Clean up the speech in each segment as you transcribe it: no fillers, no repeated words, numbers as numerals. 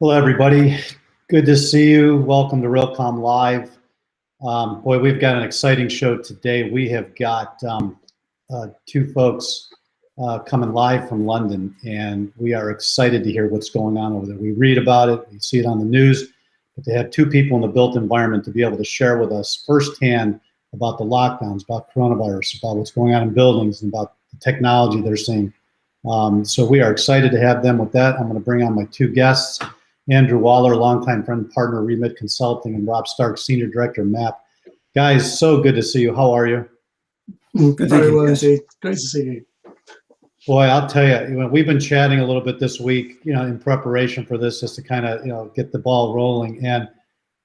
Hello, everybody. Good to see you. Welcome to Realcomm Live. Boy, we've got an exciting show today. We have got two folks coming live from London, and we are excited to hear what's going on over there. We read about it, we see it on the news, but to have two people in the built environment to be able to share with us firsthand about the lockdowns, about coronavirus, about what's going on in buildings, and about the technology they're seeing. So we are excited to have them. With that, I'm going to bring on my two guests. Andrew Waller, longtime friend, partner, Remit Consulting, and Rob Stark, Senior Director, MAPP. Guys, so good to see you. How are you? Good, very well indeed. Great to see you. Boy, I'll tell you, we've been chatting a little bit this week, in preparation for this, just to kind of, get the ball rolling. And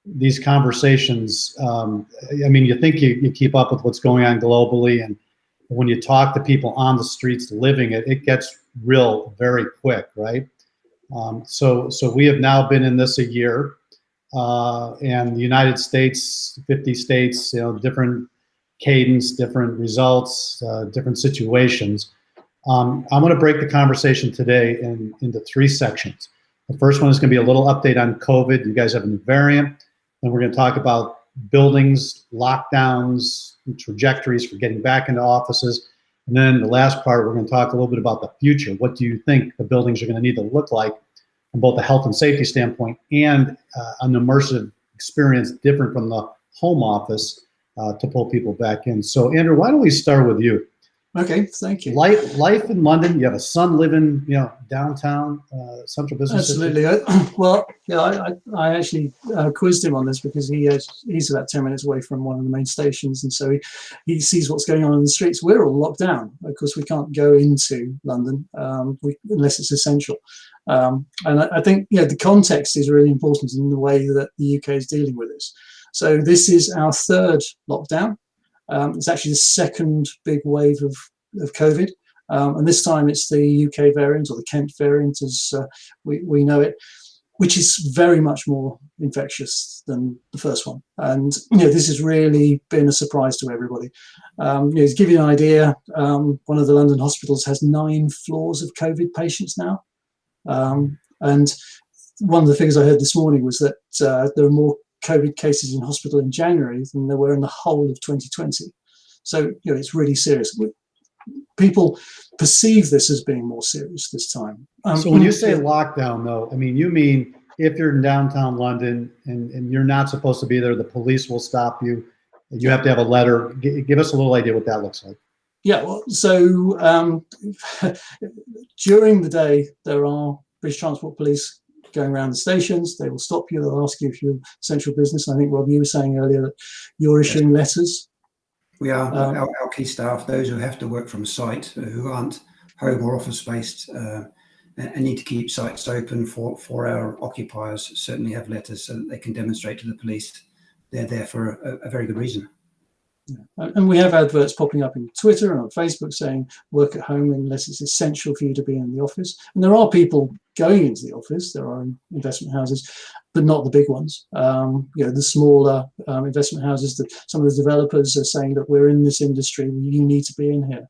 these conversations, you think you keep up with what's going on globally, and when you talk to people on the streets living it, it gets real very quick, right? So we have now been in this a year, and the United States, 50 states, different cadence, different results, different situations. I'm going to break the conversation today into three sections. The first one is going to be a little update on COVID. You guys have a new variant. Then we're going to talk about buildings, lockdowns, trajectories for getting back into offices. And then the last part, we're going to talk a little bit about the future. What do you think the buildings are going to need to look like from both a health and safety standpoint and an immersive experience different from the home office to pull people back in? So, Andrew, why don't we start with you? Okay, thank you. Life in London. You have a son living, downtown, central business. Absolutely. I actually quizzed him on this because he's about 10 minutes away from one of the main stations, and so he sees what's going on in the streets. We're all locked down. Of course, we can't go into London unless it's essential. And I think the context is really important in the way that the UK is dealing with this. So this is our third lockdown. It's actually the second big wave of COVID. And this time it's the UK variant, or the Kent variant as we know it, which is very much more infectious than the first one. And this has really been a surprise to everybody. To give you an idea, one of the London hospitals has 9 floors of COVID patients now. And one of the figures I heard this morning was that there are more COVID cases in hospital in January than there were in the whole of 2020. So it's really serious. People perceive this as being more serious this time. So when you say lockdown, though, you mean if you're in downtown London and you're not supposed to be there, the police will stop you. You have to have a letter. Give us a little idea what that looks like. Yeah, well, so during the day, there are British Transport Police going around the stations. They will stop you. They'll ask you if you're central business. I think, Rob, you were saying earlier that you're issuing letters. We are. Our key staff, those who have to work from site, who aren't home or office based, and need to keep sites open for our occupiers, certainly have letters so that they can demonstrate to the police they're there for a very good reason. Yeah. And we have adverts popping up in Twitter and on Facebook saying work at home unless it's essential for you to be in the office. And there are people going into the office. There are investment houses, but not the big ones. The smaller investment houses, some of the developers are saying that we're in this industry, you need to be in here.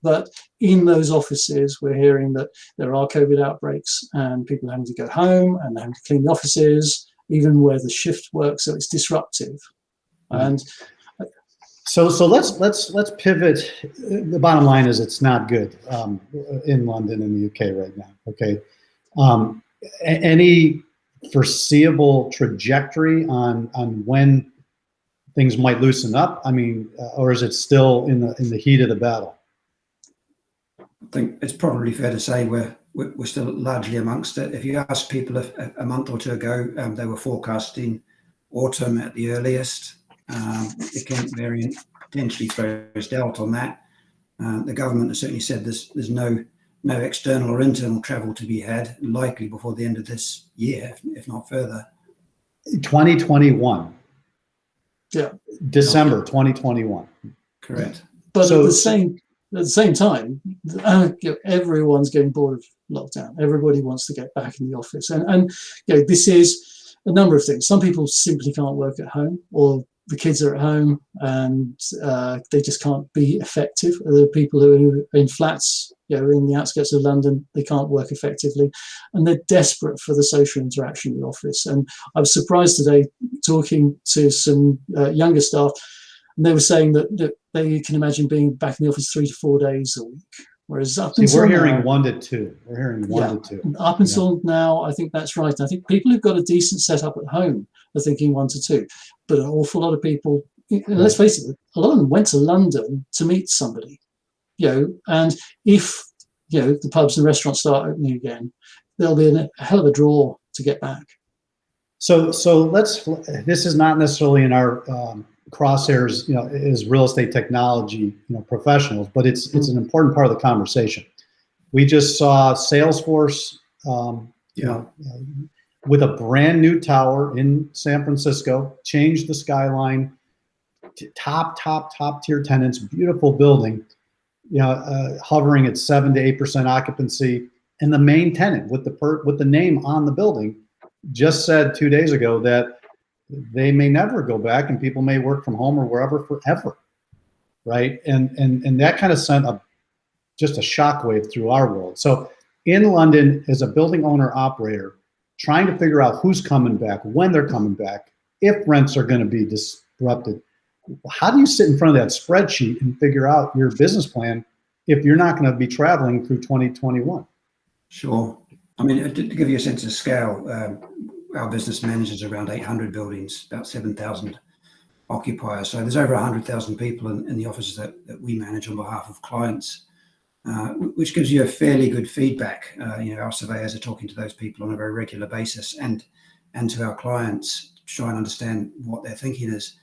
But in those offices, we're hearing that there are COVID outbreaks and people having to go home and having to clean the offices, even where the shift works, so it's disruptive. And So let's pivot. The bottom line is it's not good in London and the UK right now. Okay, any foreseeable trajectory on when things might loosen up? Or is it still in the heat of the battle? I think it's probably fair to say we're still largely amongst it. If you ask people a month or two ago, they were forecasting autumn at the earliest. The Kent variant potentially throws doubt on that. The government has certainly said there's no external or internal travel to be had, likely before the end of this year, if not further. 2021. Yeah. December 2021. Correct. But at the same time, everyone's getting bored of lockdown. Everybody wants to get back in the office, and this is a number of things. Some people simply can't work at home, or the kids are at home and they just can't be effective. There are people who are in flats, in the outskirts of London, they can't work effectively, and they're desperate for the social interaction in the office. And I was surprised today talking to some younger staff, and they were saying that they can imagine being back in the office 3 to 4 days a week. Whereas we're hearing 1 to 2. We're hearing 1 to 2. Up until now, I think that's right. I think people who've got a decent setup at home are thinking 1 to 2. But an awful lot of people, let's face it, a lot of them went to London to meet somebody. And if the pubs and restaurants start opening again, there'll be a hell of a draw to get back. So this is not necessarily in our crosshairs, is real estate technology, professionals, but it's an important part of the conversation. We just saw Salesforce, with a brand new tower in San Francisco, change the skyline, top tier tenants, beautiful building, hovering at 7 to 8% occupancy, and the main tenant with the name on the building just said 2 days ago that they may never go back and people may work from home or wherever forever, right? And that kind of sent just a shockwave through our world. So in London, as a building owner operator, trying to figure out who's coming back, when they're coming back, if rents are going to be disrupted, how do you sit in front of that spreadsheet and figure out your business plan if you're not going to be traveling through 2021? Sure. I mean, to give you a sense of scale, our business manages around 800 buildings, about 7,000 occupiers. So there's over 100,000 people in the offices that we manage on behalf of clients, which gives you a fairly good feedback. Our surveyors are talking to those people on a very regular basis and to our clients to try and understand what their thinking is.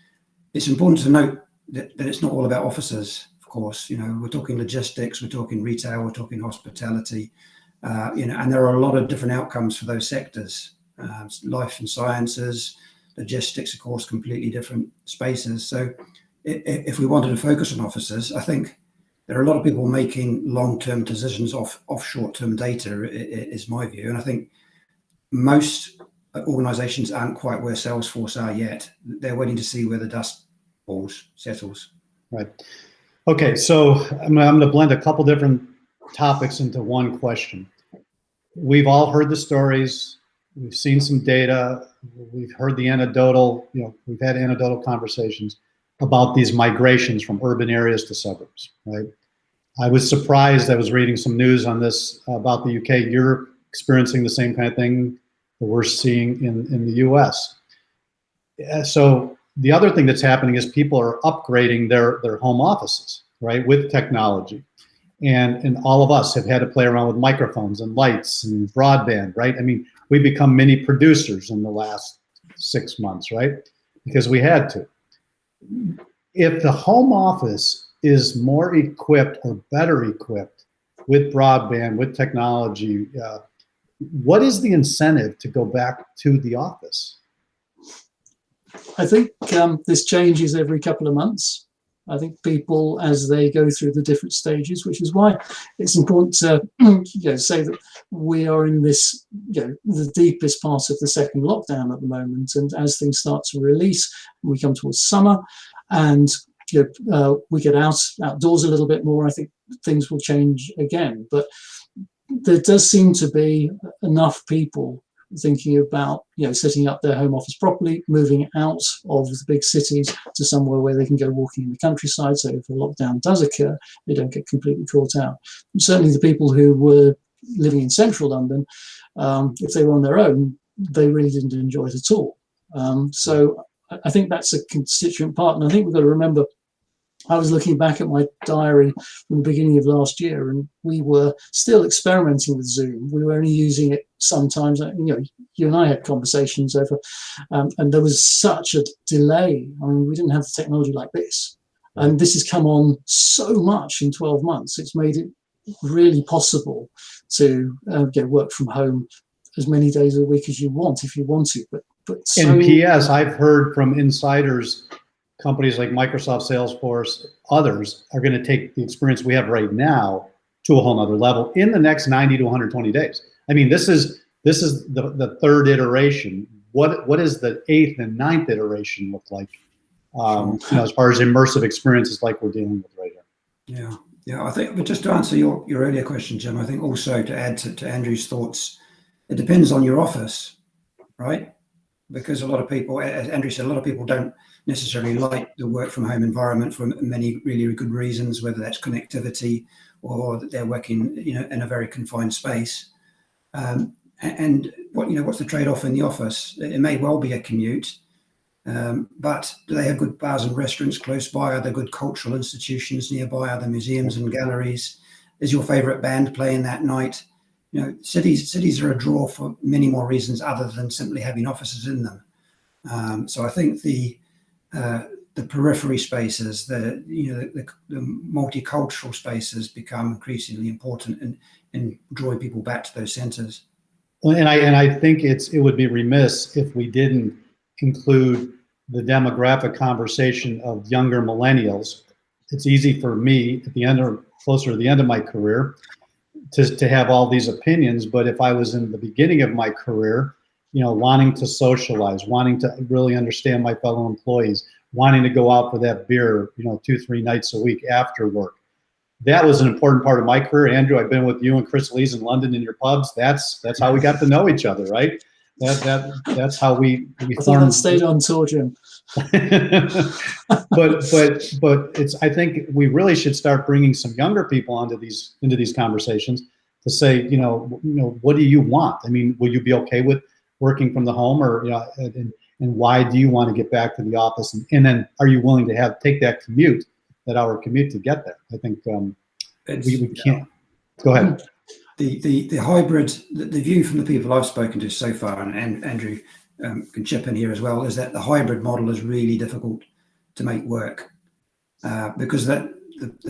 It's important to note that it's not all about offices, of course. We're talking logistics, we're talking retail, we're talking hospitality, and there are a lot of different outcomes for those sectors. Life and sciences, logistics, of course, completely different spaces. So if we wanted to focus on offices, I think there are a lot of people making long-term decisions off short-term data, is my view. And I think most organizations aren't quite where Salesforce are yet. They're waiting to see where the dust settles. Right. Okay, so I'm going to blend a couple different topics into one question. We've all heard the stories. We've seen some data. We've heard the anecdotal, we've had anecdotal conversations about these migrations from urban areas to suburbs, right? I was surprised. I was reading some news on this about the UK. You're experiencing the same kind of thing that we're seeing in the US. So the other thing that's happening is people are upgrading their home offices, right, with technology. And all of us have had to play around with microphones and lights and broadband, right? I mean, we become mini producers in the last 6 months, right? Because we had to. If the home office is more equipped or better equipped with broadband, with technology, what is the incentive to go back to the office? I think this changes every couple of months. I think people, as they go through the different stages, which is why it's important to say that we are in this, the deepest part of the second lockdown at the moment. And as things start to release, we come towards summer, and we get outdoors a little bit more, I think things will change again. But there does seem to be enough people thinking about setting up their home office properly, moving out of the big cities to somewhere where they can go walking in the countryside, so if a lockdown does occur, they don't get completely caught out. And certainly the people who were living in central London, if they were on their own, they really didn't enjoy it at all. So I think that's a constituent part, and I think we've got to remember, I was looking back at my diary from the beginning of last year, and we were still experimenting with Zoom. We were only using it sometimes. You and I had conversations over, and there was such a delay. I mean, we didn't have the technology like this. And this has come on so much in 12 months. It's made it really possible to work from home as many days a week as you want, if you want to. But so, in PS, I've heard from insiders, companies like Microsoft, Salesforce, others are going to take the experience we have right now to a whole nother level in the next 90 to 120 days. I mean, this is the third iteration. What is the 8th and 9th iteration look like as far as immersive experiences like we're dealing with right here. Yeah. I think, but just to answer your earlier question, Jim, I think also to add to Andrew's thoughts, it depends on your office, right? Because a lot of people, as Andrew said, a lot of people don't necessarily like the work from home environment for many really good reasons, whether that's connectivity or that they're working, in a very confined space. And what's the trade-off in the office? It may well be a commute, but do they have good bars and restaurants close by? Are there good cultural institutions nearby? Are there museums and galleries? Is your favorite band playing that night? Cities are a draw for many more reasons other than simply having offices in them. So I think the periphery spaces, the multicultural spaces become increasingly important in drawing people back to those centres. And I think it would be remiss if we didn't include the demographic conversation of younger millennials. It's easy for me closer to the end of my career to have all these opinions, but if I was in the beginning of my career, wanting to socialize, wanting to really understand my fellow employees, wanting to go out for that beer, 2-3 nights a week after work. That was an important part of my career. Andrew, I've been with you and Chris Lee's in London in your pubs. That's how we got to know each other, right? That's how we formed. Stayed on tour, Jim. but I think we really should start bringing some younger people into these conversations to say, what do you want? I mean, will you be okay with working from the home, or and why do you want to get back to the office? And then are you willing to take that hour commute to get there? I think we can't. Go ahead. The hybrid, the view from the people I've spoken to so far, and Andrew can chip in here as well, is that the hybrid model is really difficult to make work because the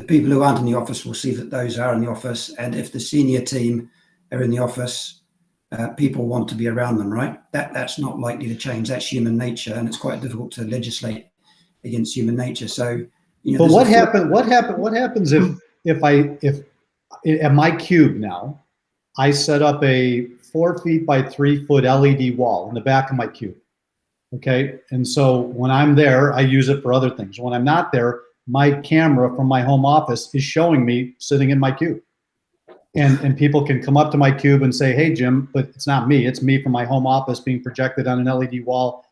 people who aren't in the office will see that those are in the office, and if the senior team are in the office, people want to be around them, right? That's not likely to change. That's human nature, and it's quite difficult to legislate against human nature. So, but what happens if at my cube now, I set up a 4 feet by 3 foot LED wall in the back of my cube. Okay. And so when I'm there, I use it for other things. When I'm not there, my camera from my home office is showing me sitting in my cube. And people can come up to my cube and say, hey, Jim, but it's not me. It's me from my home office being projected on an LED wall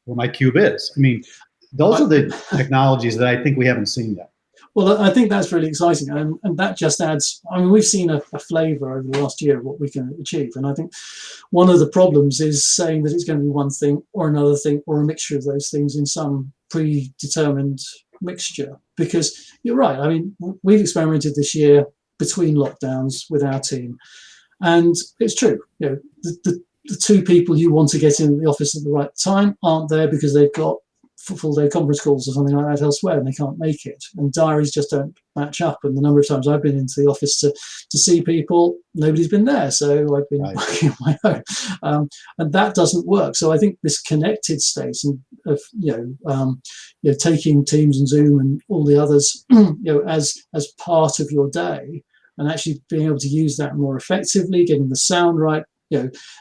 where my cube is. I mean, those are the technologies that I think we haven't seen yet. Well, I think that's really exciting, and that just adds. I mean, we've seen a flavour over the last year of what we can achieve, and I think one of the problems is saying that it's going to be one thing or another thing or a mixture of those things in some predetermined mixture. Because you're right. I mean, we've experimented this year between lockdowns with our team, and it's true. The two people you want to get in the office at the right time aren't there because they've got full day conference calls or something like that elsewhere and they can't make it, and diaries just don't match up. And the number of times I've been into the office to see people, nobody's been there, so I've been working on my own, and that doesn't work. So I think this connected state and of taking Teams and Zoom and all the others as part of your day, and actually being able to use that more effectively, getting the sound right,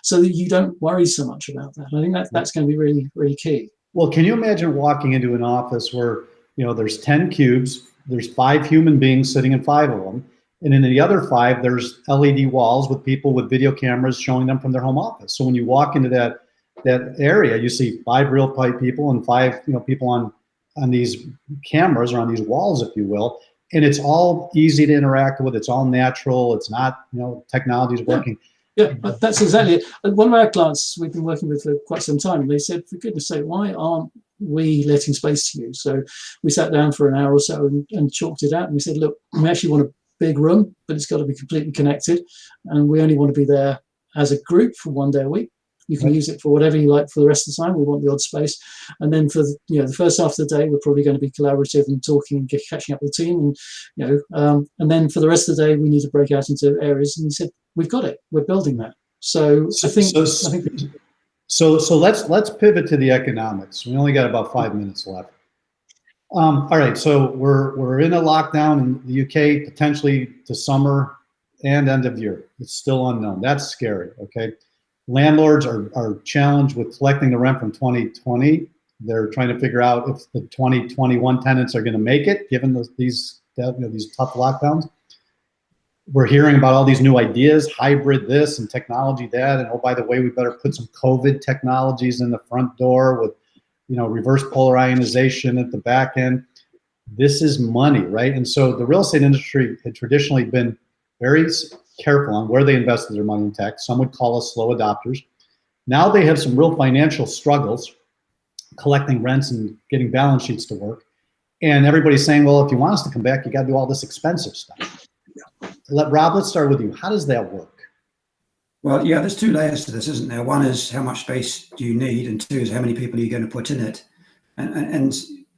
so that you don't worry so much about that. I think that's going to be really, really key. Well, can you imagine walking into an office where, there's 10 cubes, there's 5 human beings sitting in 5 of them, and in the other 5, there's LED walls with people with video cameras showing them from their home office. So when you walk into that area, you see 5 real people and 5, people on these cameras or on these walls, if you will, and it's all easy to interact with. It's all natural. It's not, technology is working. Yeah, that's exactly it. One of our clients we've been working with for quite some time, and they said, for goodness sake, why aren't we letting space to you? So we sat down for an hour or so and chalked it out, and we said, look, we actually want a big room, but it's got to be completely connected, and we only want to be there as a group for 1 day a week. You can use it for whatever you like for the rest of the time. We want the odd space. And then for the first half of the day, we're probably going to be collaborative and talking and catching up with the team. And then for the rest of the day, we need to break out into areas. And he said, we've got it. We're building that. So I think let's pivot to the economics. We only got about 5 minutes left. All right. So we're in a lockdown in the UK, potentially to summer and end of year. It's still unknown. That's scary. Okay. Landlords are challenged with collecting the rent from 2020. They're trying to figure out if the 2021 tenants are going to make it, given these tough lockdowns. We're hearing about all these new ideas, hybrid this and technology that, and oh, by the way, we better put some COVID technologies in the front door with, reverse polar ionization at the back end. This is money, right? And so the real estate industry had traditionally been very careful on where they invested their money in tech. Some would call us slow adopters. Now they have some real financial struggles collecting rents and getting balance sheets to work. And everybody's saying, well, if you want us to come back, you got to do all this expensive stuff. Rob, let's start with you. How does that work? Well, yeah, there's two layers to this, isn't there? One is how much space do you need, and two is how many people are you going to put in it. And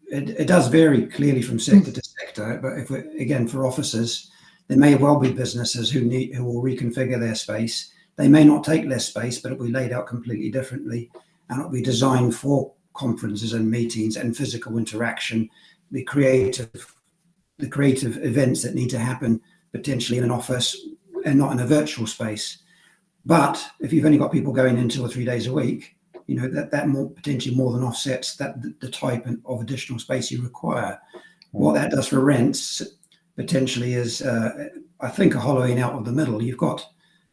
it does vary clearly from sector to sector. But if again, for offices, there may well be businesses who will reconfigure their space. They may not take less space, but it will be laid out completely differently, and it will be designed for conferences and meetings and physical interaction, the creative events that need to happen potentially in an office and not in a virtual space. But if you've only got people going in 2 or 3 days a week, that potentially more than offsets the type of additional space you require. What that does for rents potentially is, I think, a hollowing out of the middle. You've got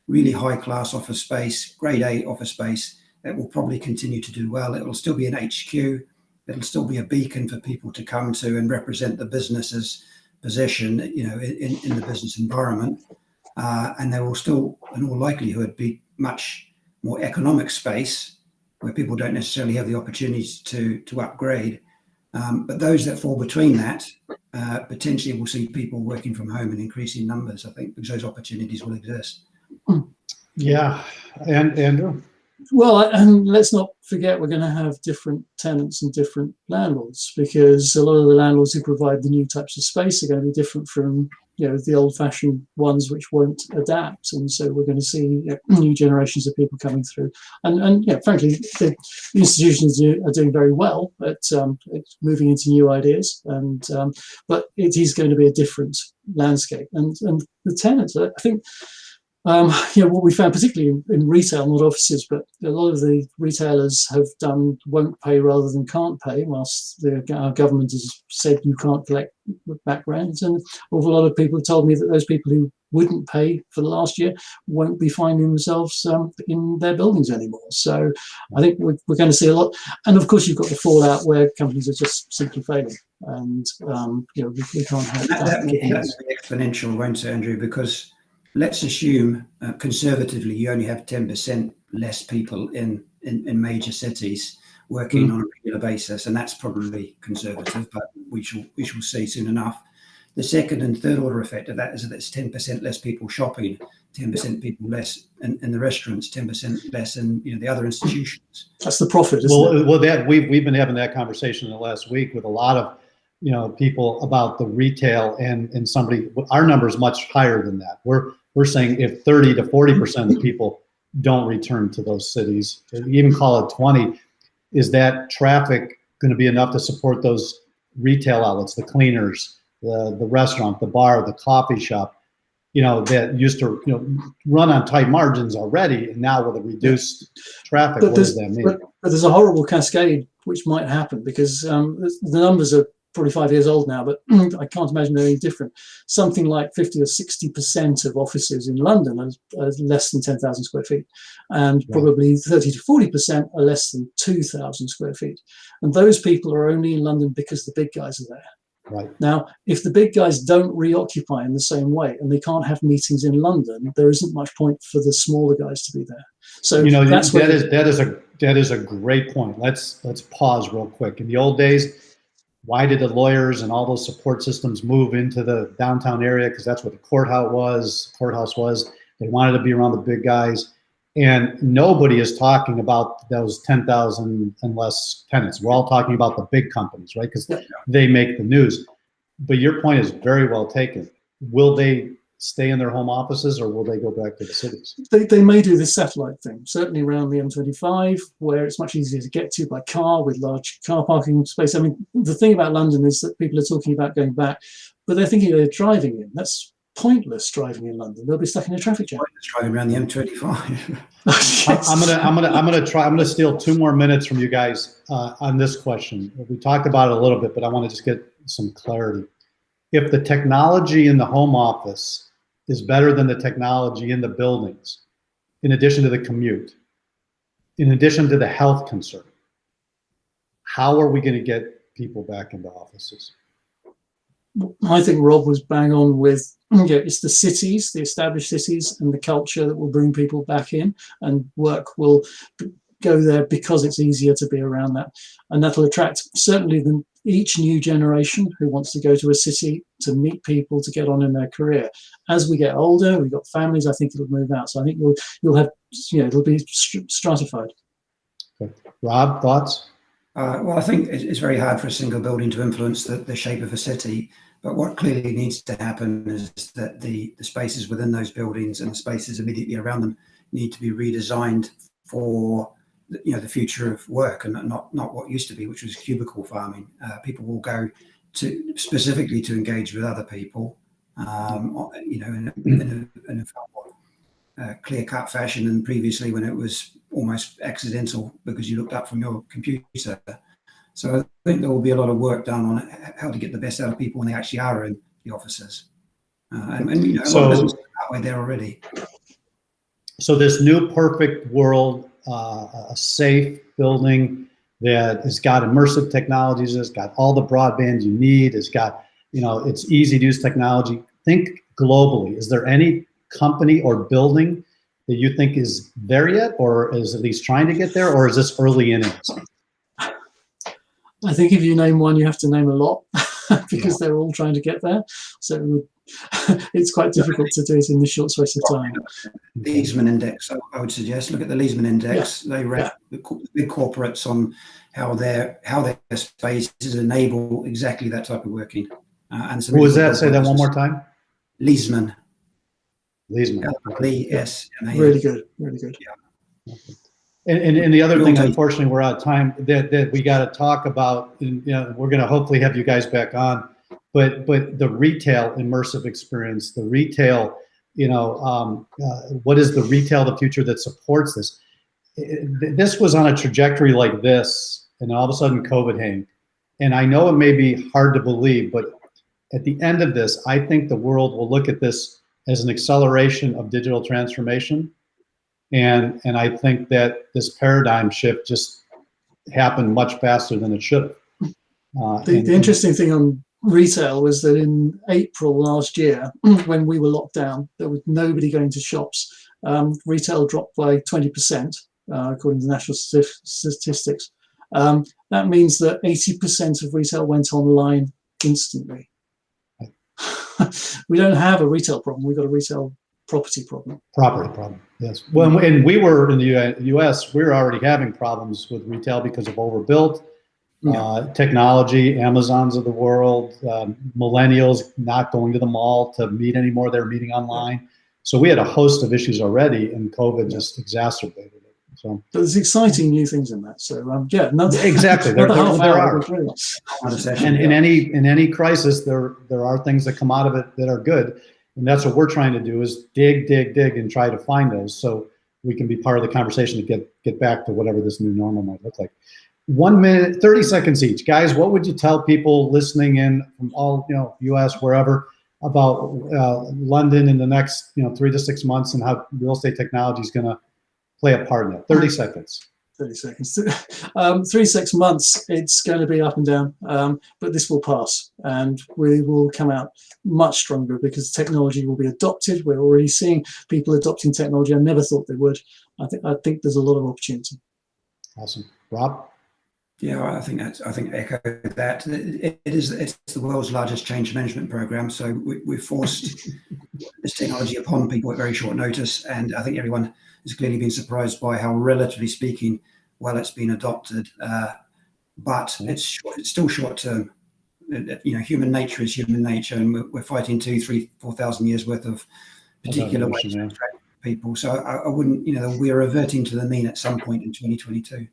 really high class office space, grade A office space that will probably continue to do well. It will still be an HQ. It'll still be a beacon for people to come to and represent the business's position, in the business environment. And there will still, in all likelihood, be much more economic space where people don't necessarily have the opportunities to upgrade. But those that fall between that, potentially will see people working from home in increasing numbers, I think, because those opportunities will exist. Yeah. And Andrew? Well, and let's not forget we're going to have different tenants and different landlords, because a lot of the landlords who provide the new types of space are going to be different from the old-fashioned ones which won't adapt. And so we're going to see new generations of people coming through. And frankly, the institutions are doing very well at moving into new ideas. But it is going to be a different landscape. And the tenants, I think, what we found, particularly in retail, not offices, but a lot of the retailers have done won't pay rather than can't pay, whilst our government has said you can't collect back rent. And a lot of people have told me that those people who wouldn't pay for the last year won't be finding themselves in their buildings anymore. So I think we're going to see a lot. And of course, you've got the fallout where companies are just simply failing. And we can't have that. That will be exponential, won't it, Andrew? Because let's assume conservatively you only have 10% less people in major cities working on a regular basis, and that's probably conservative, but we shall see soon enough. The second and third order effect of that is that it's 10% less people shopping, 10% people less in the restaurants, 10% less in the other institutions. That's the profit, isn't it? Well, we've been having that conversation in the last week with a lot of people about the retail, and our number is much higher than that. We're saying if 30 to 40% of people don't return to those cities, even call it 20, is that traffic going to be enough to support those retail outlets, the cleaners, the restaurant, the bar, the coffee shop, that used to run on tight margins already, and now with a reduced traffic, what does that mean? But there's a horrible cascade which might happen, because the numbers are probably 5 years old now, but I can't imagine they're any different. Something like 50 or 60% of offices in London are less than 10,000 square feet, and probably 30 to 40% are less than 2,000 square feet. And those people are only in London because the big guys are there. Right. Now, if the big guys don't reoccupy in the same way, and they can't have meetings in London, there isn't much point for the smaller guys to be there. So that is a great point. Let's pause real quick. In the old days, why did the lawyers and all those support systems move into the downtown area? Because that's what the courthouse was. They wanted to be around the big guys. And nobody is talking about those 10,000 and less tenants. We're all talking about the big companies, right? Because they make the news. But your point is very well taken. Will they stay in their home offices, or will they go back to the cities? They may do this satellite thing, certainly around the M25, where it's much easier to get to by car with large car parking space. I mean, the thing about London is that people are talking about going back, but they're thinking they're driving in. That's pointless driving in London. They'll be stuck in a traffic jam. Driving around the M25. I'm gonna steal 2 more minutes from you guys on this question. We talked about it a little bit, but I want to just get some clarity. If the technology in the home office is better than the technology in the buildings, in addition to the commute, in addition to the health concern, how are we going to get people back into offices? I think Rob was bang on with, it's the cities, the established cities, and the culture that will bring people back in, and work will go there because it's easier to be around that. And that'll attract certainly each new generation who wants to go to a city to meet people, to get on in their career. As we get older, we've got families, I think it'll move out. So I think you'll have, it'll be stratified. Okay. Rob, thoughts? Well, I think it's very hard for a single building to influence the shape of a city. But what clearly needs to happen is that the spaces within those buildings and the spaces immediately around them need to be redesigned for the future of work, and not what used to be, which was cubicle farming. People will go specifically to engage with other people, in a far more clear-cut fashion than previously, when it was almost accidental because you looked up from your computer. So I think there will be a lot of work done on how to get the best out of people when they actually are in the offices. A lot of businesses are that way there already. So this new perfect world, a safe building that has got immersive technologies, has got all the broadband you need, has got, it's easy to use technology. Think globally. Is there any company or building that you think is there yet, or is at least trying to get there, or is this early innings? I think if you name one, you have to name a lot because they're all trying to get there. So it's quite difficult to do it in the short space of time. The Leesman Index, I would suggest. Look at the Leesman Index. Yeah. They rate the big corporates on how their spaces enable exactly that type of working. And who was that? Say that one more time. Leesman. Leesman. L-E-S-M-A-N. Really good. Really good. Yeah. And the other thing, unfortunately, we're out of time, that we got to talk about, and we're going to hopefully have you guys back on, but the retail immersive experience, the retail, what is the retail of the future that supports this? This was on a trajectory like this, and all of a sudden COVID hit. And I know it may be hard to believe, but at the end of this, I think the world will look at this as an acceleration of digital transformation. And I think that this paradigm shift just happened much faster than it should have. The interesting thing on retail was that in April last year, when we were locked down, there was nobody going to shops. Retail dropped by 20%, according to national statistics. That means that 80% of retail went online instantly. We don't have a retail problem. We've got a retail property problem. Property problem, yes. Well, and we were in the U.S., we were already having problems with retail because of overbuilt technology, Amazons of the world, millennials not going to the mall to meet anymore, they're meeting online. So we had a host of issues already, and COVID just exacerbated it. So, but there's exciting new things in that. So exactly, there are. And in any crisis, there are things that come out of it that are good. And that's what we're trying to do, is dig, and try to find those, so we can be part of the conversation to get back to whatever this new normal might look like. 1 minute, 30 seconds each. Guys, what would you tell people listening in from all, US, wherever, about London in the next 3 to 6 months, and how real estate technology is going to play a part in it? 30 seconds. 30 seconds. 3 to 6 months, it's going to be up and down, but this will pass, and we will come out much stronger because technology will be adopted. We're already seeing people adopting technology. I never thought they would. I think there's a lot of opportunity. Awesome. Rob? Yeah, I think echo that. It's the world's largest change management program. So we've forced this technology upon people at very short notice, and I think everyone has clearly been surprised by how, relatively speaking, well it's been adopted. But it's still short term. Human nature is human nature, and we're fighting 2,000, 3,000, 4,000 years worth of particular ways to interact with people. So I wouldn't, we're reverting to the mean at some point in 2022.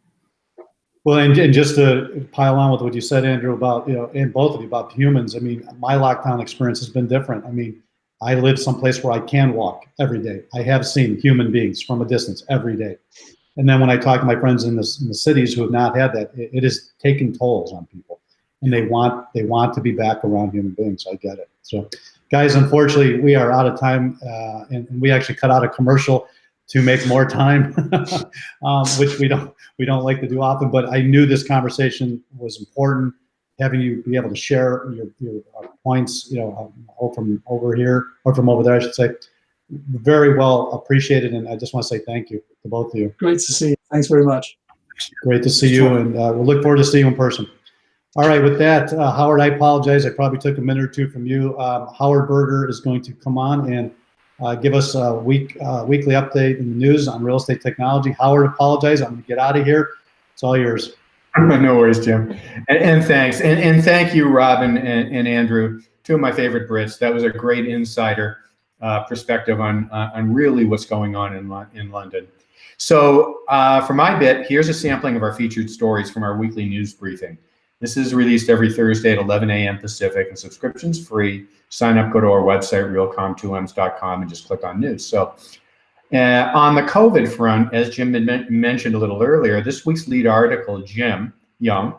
Well, and just to pile on with what you said, Andrew, about, and both of you, about humans. I mean, my lockdown experience has been different. I mean, I live someplace where I can walk every day. I have seen human beings from a distance every day. And then when I talk to my friends in the cities who have not had that, it is taking tolls on people, and they want to be back around human beings. I get it. So, guys, unfortunately, we are out of time, and we actually cut out a commercial to make more time, which we don't like to do often. But I knew this conversation was important. Having you be able to share your points, from over here or from over there, I should say. Very well appreciated, and I just want to say thank you to both of you. Great to see you. Thanks very much. Great to see you, and we'll look forward to seeing you in person. All right, with that, Howard, I apologize. I probably took a minute or two from you. Howard Berger is going to come on and give us a weekly update in the news on real estate technology. Howard, apologize. I'm going to get out of here. It's all yours. No worries, Jim. And thanks. And thank you, Rob and Andrew, two of my favorite Brits. That was a great insider perspective on really what's going on in London. So for my bit, here's a sampling of our featured stories from our weekly news briefing. This is released every Thursday at 11 a.m. Pacific, and subscription's free. Sign up, go to our website, realcomm2ms.com, and just click on news. So on the COVID front, as Jim had mentioned a little earlier, this week's lead article, Jim Young,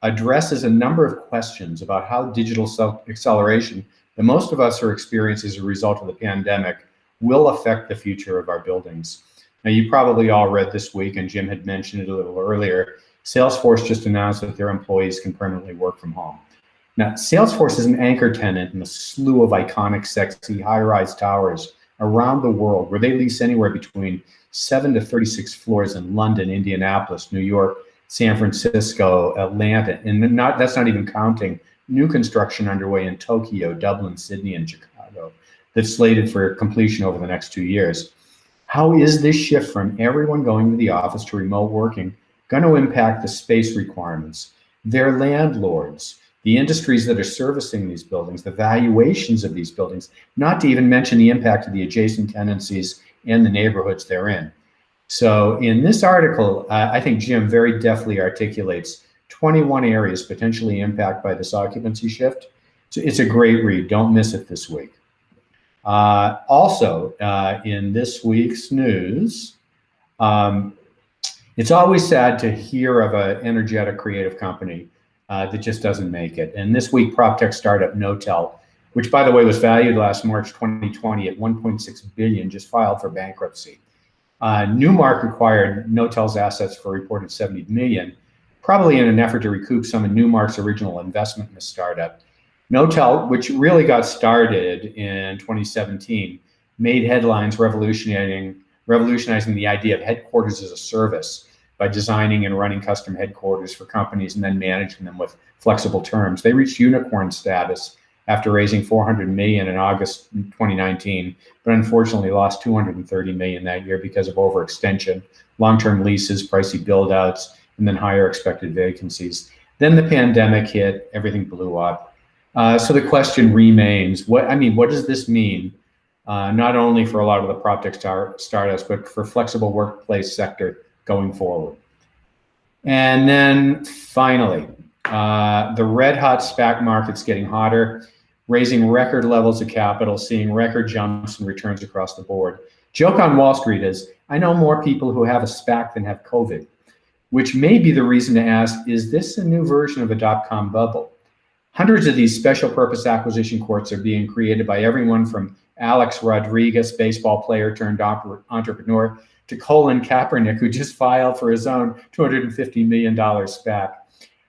addresses a number of questions about how digital acceleration that most of us are experiencing as a result of the pandemic will affect the future of our buildings. Now, you probably all read this week, and Jim had mentioned it a little earlier, Salesforce just announced that their employees can permanently work from home. Now, Salesforce is an anchor tenant in a slew of iconic, sexy, high-rise towers around the world, where they lease anywhere between 7 to 36 floors in London, Indianapolis, New York, San Francisco, Atlanta, and that's not even counting new construction underway in Tokyo, Dublin, Sydney, and Chicago that's slated for completion over the next 2 years. How is this shift from everyone going to the office to remote working going to impact the space requirements, their landlords, the industries that are servicing these buildings, the valuations of these buildings, not to even mention the impact of the adjacent tenancies and the neighborhoods they're in? So in this article, I think Jim very deftly articulates 21 areas potentially impacted by this occupancy shift. So it's a great read. Don't miss it this week. Also, in this week's news, it's always sad to hear of an energetic creative company that just doesn't make it. And this week, prop tech startup Knotel, which by the way was valued last March 2020 at 1.6 billion, just filed for bankruptcy. Newmark acquired Knotel's assets for a reported 70 million, probably in an effort to recoup some of Newmark's original investment in the startup. Knotel, which really got started in 2017, made headlines revolutionizing the idea of headquarters as a service by designing and running custom headquarters for companies and then managing them with flexible terms. They reached unicorn status after raising 400 million in August 2019, but unfortunately lost 230 million that year because of overextension, long-term leases, pricey build-outs, and then higher expected vacancies. Then the pandemic hit, everything blew up. So the question remains, what does this mean, not only for a lot of the prop tech startups, but for flexible workplace sector going forward? And then finally, the red hot SPAC market's getting hotter, raising record levels of capital, seeing record jumps in returns across the board. Joke on Wall Street is, I know more people who have a SPAC than have COVID, which may be the reason to ask, is this a new version of a dot-com bubble? Hundreds of these special purpose acquisition courts are being created by everyone from Alex Rodriguez, baseball player turned entrepreneur, to Colin Kaepernick, who just filed for his own $250 million SPAC.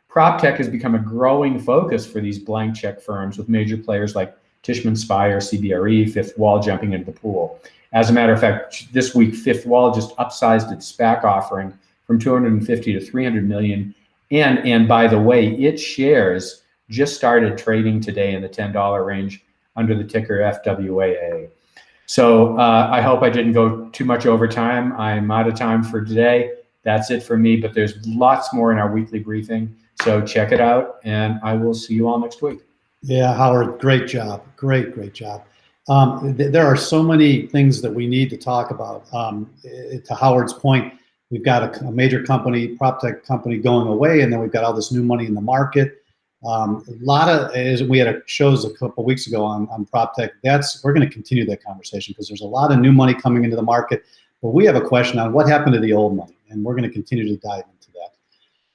Prop tech has become a growing focus for these blank check firms, with major players like Tishman Speyer, CBRE, Fifth Wall jumping into the pool. As a matter of fact, this week, Fifth Wall just upsized its SPAC offering from 250 to 300 million. And by the way, its shares just started trading today in the $10 range under the ticker FWAA. So I hope I didn't go too much over time. I'm out of time for today. That's it for me, but there's lots more in our weekly briefing. So check it out, and I will see you all next week. Yeah, Howard, great job. Great job. There are so many things that we need to talk about. To Howard's point, we've got a major company, prop tech company, going away, and then we've got all this new money in the market. A lot of, as we had shows a couple weeks ago on PropTech, we're going to continue that conversation because there's a lot of new money coming into the market. But we have a question on what happened to the old money, and we're going to continue to dive into that.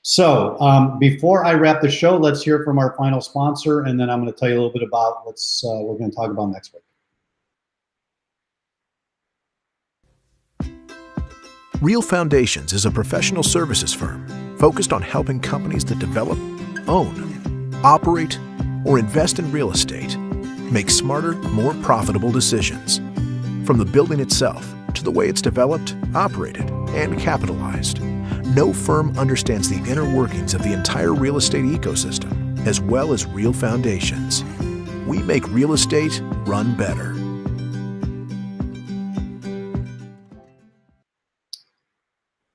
So before I wrap the show, let's hear from our final sponsor, and then I'm going to tell you a little bit about what we're going to talk about next week. Real Foundations is a professional services firm focused on helping companies that develop, own, operate, or invest in real estate make smarter, more profitable decisions. From the building itself to the way it's developed, operated, and capitalized, no firm understands the inner workings of the entire real estate ecosystem as well as Real Foundations. We make real estate run better.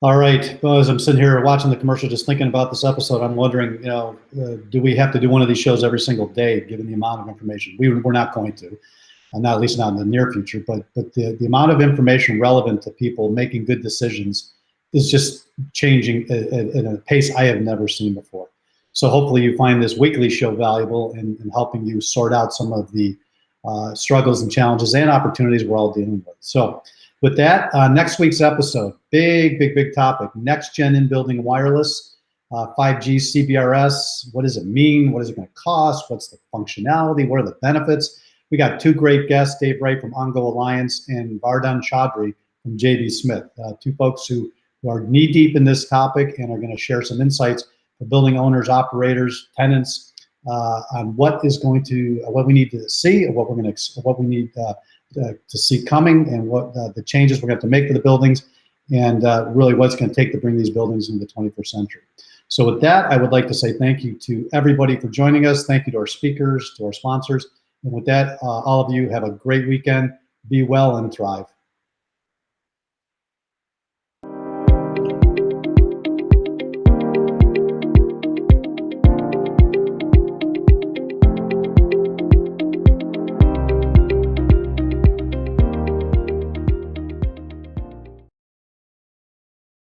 All right. Well, as I'm sitting here watching the commercial, just thinking about this episode, I'm wondering, do we have to do one of these shows every single day, given the amount of information? We're not going to, not at least not in the near future. But the amount of information relevant to people making good decisions is just changing at a pace I have never seen before. So hopefully you find this weekly show valuable in helping you sort out some of the struggles and challenges and opportunities we're all dealing with. So with that, next week's episode, big topic, next gen in-building wireless, 5G CBRS. What does it mean? What is it going to cost? What's the functionality? What are the benefits? We got two great guests, Dave Wright from Ongo Alliance and Vardhan Chaudhry from JB Smith, two folks who are knee-deep in this topic and are going to share some insights for building owners, operators, tenants on what we need to see, and what we need to see coming, and what the changes we're going to have to make to the buildings, and really what's going to take to bring these buildings into the 21st century. So with that, I would like to say thank you to everybody for joining us. Thank you to our speakers, to our sponsors. And with that, all of you have a great weekend. Be well and thrive.